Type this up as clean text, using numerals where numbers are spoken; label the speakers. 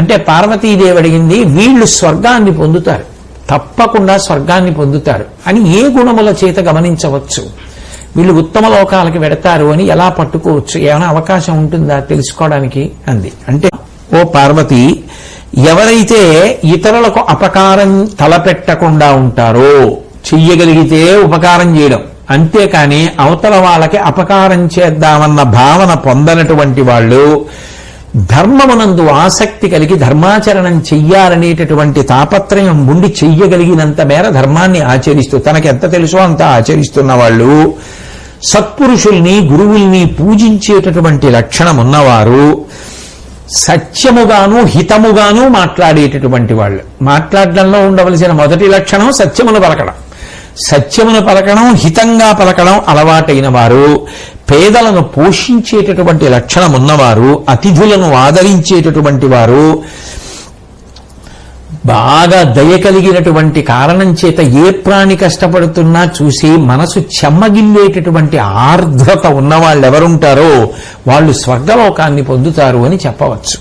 Speaker 1: అంటే పార్వతీదేవి అడిగింది, వీళ్ళు స్వర్గాన్ని పొందుతారు, తప్పకుండా స్వర్గాన్ని పొందుతారు అని ఏ గుణముల చేత గమనించవచ్చు? వీళ్ళు ఉత్తమ లోకాలకి వెడతారు అని ఎలా పట్టుకోవచ్చు? ఏమైనా అవకాశం ఉంటుందా తెలుసుకోవడానికి అంది. అంటే ఓ పార్వతి, ఎవరైతే ఇతరులకు అపకారం తలపెట్టకుండా ఉంటారో, చెయ్యగలిగితే ఉపకారం చేయడం, అంతేకాని అవతల వాళ్ళకి అపకారం చేద్దామన్న భావన పొందనటువంటి వాళ్ళు, ధర్మమునందు ఆసక్తి కలిగి ధర్మాచరణం చెయ్యాలనేటటువంటి తాపత్రయం ఉండి చెయ్యగలిగినంత మేర ధర్మాన్ని ఆచరిస్తూ, తనకి ఎంత తెలుసో అంత ఆచరిస్తున్న వాళ్ళు, సత్పురుషుల్ని గురువుల్ని పూజించేటటువంటి లక్షణం ఉన్నవారు, సత్యముగాను హితముగాను మాట్లాడేటటువంటి వాళ్ళు. మాట్లాడడంలో ఉండవలసిన మొదటి లక్షణం సత్యమును పలకడం. సత్యమును పలకడం, హితంగా పలకడం అలవాటైన వారు, పేదలను పోషించేటటువంటి లక్షణం ఉన్నవారు, అతిథులను ఆదరించేటటువంటి వారు, బాగా దయ కలిగినటువంటి కారణం చేత ఏ ప్రాణి కష్టపడుతున్నా చూసి మనసు చెమ్మగిల్లేటటువంటి ఆర్ద్రత ఉన్నవాళ్ళు ఎవరుంటారో వాళ్ళు స్వర్గలోకాన్ని పొందుతారు అని చెప్పవచ్చు.